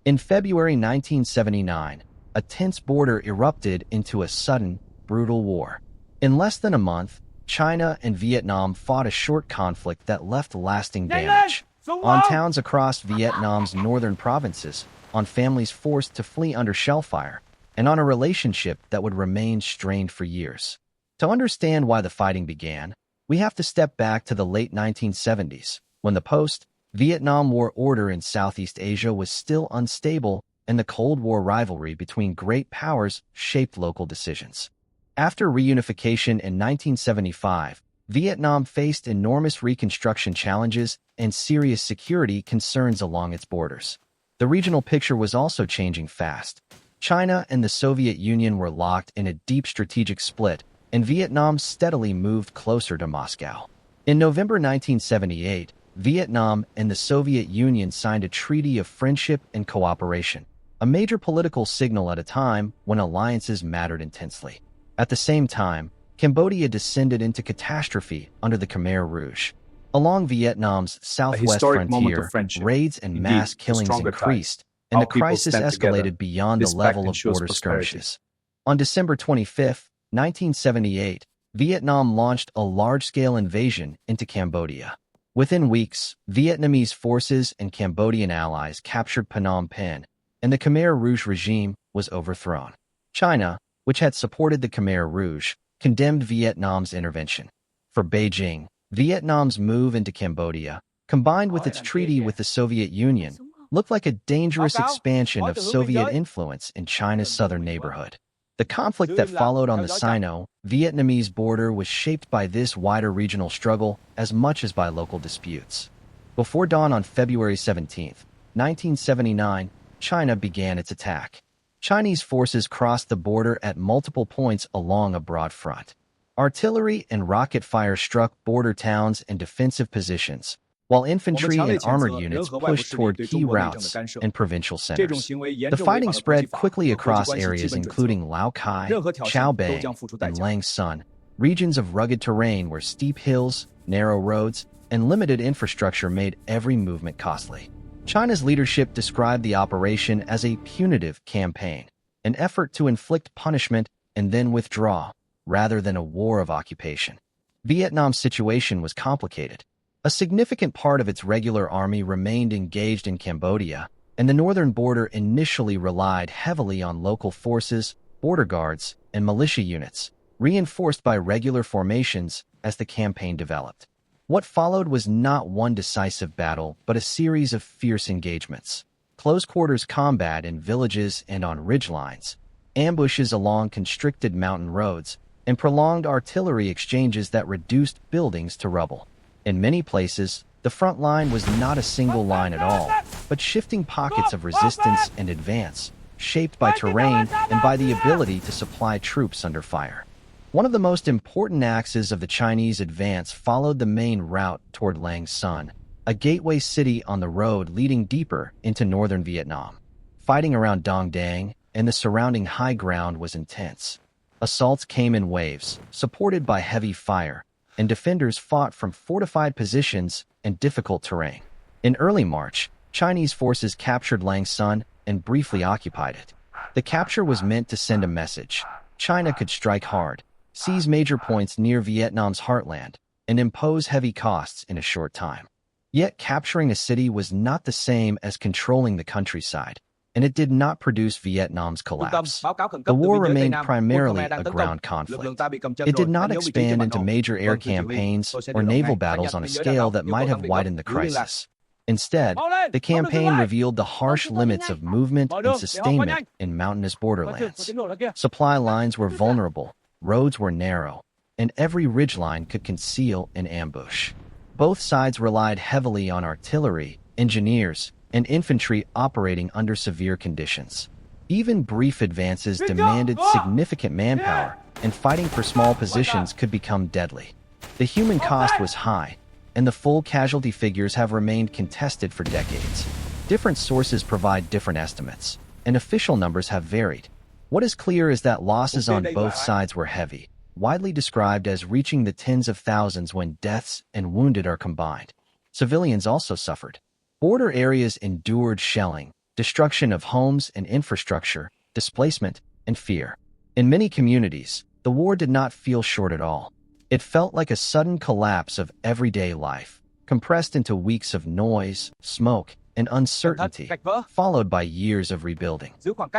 In February 1979, a tense border erupted into a sudden, brutal war. In less than a month, China and Vietnam fought a short conflict that left lasting damage. On towns across Vietnam's northern provinces, on families forced to flee under shell fire, and on a relationship that would remain strained for years. To understand why the fighting began, we have to step back to the late 1970s, when the post-Vietnam War order in Southeast Asia was still unstable and the Cold War rivalry between great powers shaped local decisions. After reunification in 1975, Vietnam faced enormous reconstruction challenges and serious security concerns along its borders. The regional picture was also changing fast. China and the Soviet Union were locked in a deep strategic split, and Vietnam steadily moved closer to Moscow. In November 1978, Vietnam and the Soviet Union signed a treaty of friendship and cooperation, a major political signal at a time when alliances mattered intensely. At the same time, Cambodia descended into catastrophe under the Khmer Rouge. Along Vietnam's southwest frontier, raids and mass killings increased, and the crisis escalated beyond the level of border skirmishes. On December 25, 1978, Vietnam launched a large-scale invasion into Cambodia. Within weeks, Vietnamese forces and Cambodian allies captured Phnom Penh, and the Khmer Rouge regime was overthrown. China, which had supported the Khmer Rouge, condemned Vietnam's intervention. For Beijing, Vietnam's move into Cambodia, combined with its treaty with the Soviet Union, looked like a dangerous expansion of Soviet influence in China's southern neighborhood. The conflict that followed on the Sino-Vietnamese border was shaped by this wider regional struggle as much as by local disputes. Before dawn on February 17, 1979, China began its attack. Chinese forces crossed the border at multiple points along a broad front. Artillery and rocket fire struck border towns and defensive positions, while infantry and armored units pushed toward key routes and provincial centers. The fighting spread quickly across areas including Lao Cai, Chao Bay, and Lang Son, regions of rugged terrain where steep hills, narrow roads, and limited infrastructure made every movement costly. China's leadership described the operation as a punitive campaign, an effort to inflict punishment and then withdraw, rather than a war of occupation. Vietnam's situation was complicated. A significant part of its regular army remained engaged in Cambodia, and the northern border initially relied heavily on local forces, border guards, and militia units, reinforced by regular formations as the campaign developed. What followed was not one decisive battle, but a series of fierce engagements. Close-quarters combat in villages and on ridgelines, ambushes along constricted mountain roads, and prolonged artillery exchanges that reduced buildings to rubble. In many places, the front line was not a single line at all, but shifting pockets of resistance and advance, shaped by terrain and by the ability to supply troops under fire. One of the most important axes of the Chinese advance followed the main route toward Lang Son, a gateway city on the road leading deeper into northern Vietnam. Fighting around Dong Dang and the surrounding high ground was intense. Assaults came in waves, supported by heavy fire, and defenders fought from fortified positions and difficult terrain. In early March, Chinese forces captured Lang Son and briefly occupied it. The capture was meant to send a message. China could strike hard, seize major points near Vietnam's heartland, and impose heavy costs in a short time. Yet capturing a city was not the same as controlling the countryside, and it did not produce Vietnam's collapse. The war remained primarily a ground conflict. It did not expand into major air campaigns or naval battles on a scale that might have widened the crisis. Instead, the campaign revealed the harsh limits of movement and sustainment in mountainous borderlands. Supply lines were vulnerable, roads were narrow, and every ridgeline could conceal an ambush. Both sides relied heavily on artillery, engineers, and infantry operating under severe conditions. Even brief advances demanded significant manpower, and fighting for small positions could become deadly. The human cost was high, and the full casualty figures have remained contested for decades. Different sources provide different estimates, and official numbers have varied. What is clear is that losses on both sides were heavy, widely described as reaching the tens of thousands when deaths and wounded are combined. Civilians also suffered. Border areas endured shelling, destruction of homes and infrastructure, displacement, and fear. In many communities, the war did not feel short at all. It felt like a sudden collapse of everyday life, compressed into weeks of noise, smoke, and uncertainty, followed by years of rebuilding.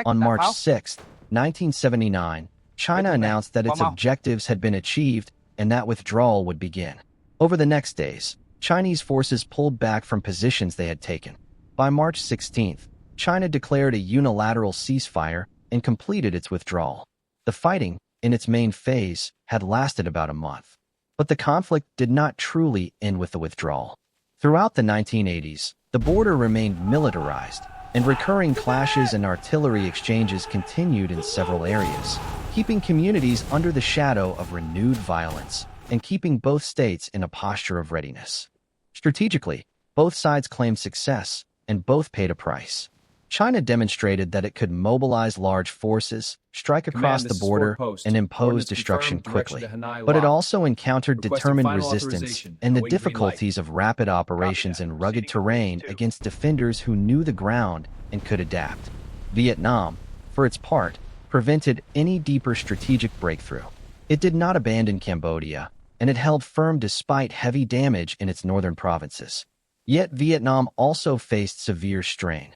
On March 6, 1979, China announced that its objectives had been achieved and that withdrawal would begin. Over the next days, Chinese forces pulled back from positions they had taken. By March 16th, China declared a unilateral ceasefire and completed its withdrawal. The fighting, in its main phase, had lasted about a month. But the conflict did not truly end with the withdrawal. Throughout the 1980s, the border remained militarized, and recurring clashes and artillery exchanges continued in several areas, keeping communities under the shadow of renewed violence and keeping both states in a posture of readiness. Strategically, both sides claimed success, and both paid a price. China demonstrated that it could mobilize large forces, strike across the border, and impose destruction quickly. But it also encountered determined resistance and the difficulties of rapid operations in rugged terrain against defenders who knew the ground and could adapt. Vietnam, for its part, prevented any deeper strategic breakthrough. It did not abandon Cambodia, and it held firm despite heavy damage in its northern provinces. Yet Vietnam also faced severe strain,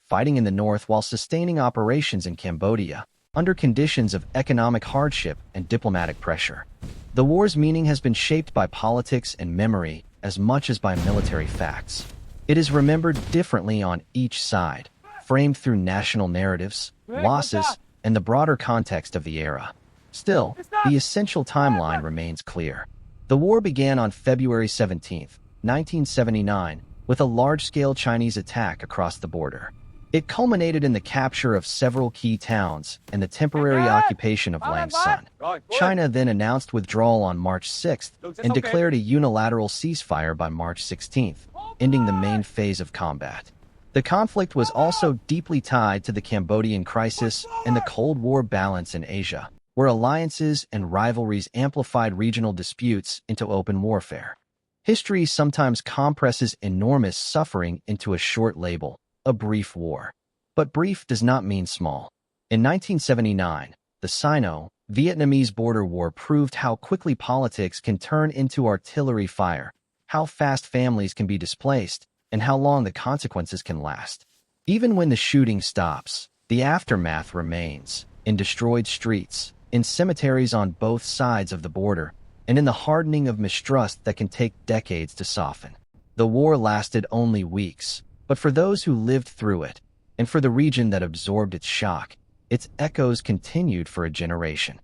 fighting in the north while sustaining operations in Cambodia, under conditions of economic hardship and diplomatic pressure. The war's meaning has been shaped by politics and memory as much as by military facts. It is remembered differently on each side, framed through national narratives, losses, and the broader context of the era. Still, the essential timeline remains clear. The war began on February 17, 1979, with a large-scale Chinese attack across the border. It culminated in the capture of several key towns and the temporary occupation of Langsan. China then announced withdrawal on March 6 and declared a unilateral ceasefire by March 16, ending the main phase of combat. The conflict was also deeply tied to the Cambodian crisis and the Cold War balance in Asia, where alliances and rivalries amplified regional disputes into open warfare. History sometimes compresses enormous suffering into a short label, a brief war. But brief does not mean small. In 1979, the Sino, Vietnamese border war proved how quickly politics can turn into artillery fire, how fast families can be displaced, and how long the consequences can last. Even when the shooting stops, the aftermath remains, in destroyed streets, in cemeteries on both sides of the border, and in the hardening of mistrust that can take decades to soften. The war lasted only weeks, but for those who lived through it, and for the region that absorbed its shock, its echoes continued for a generation.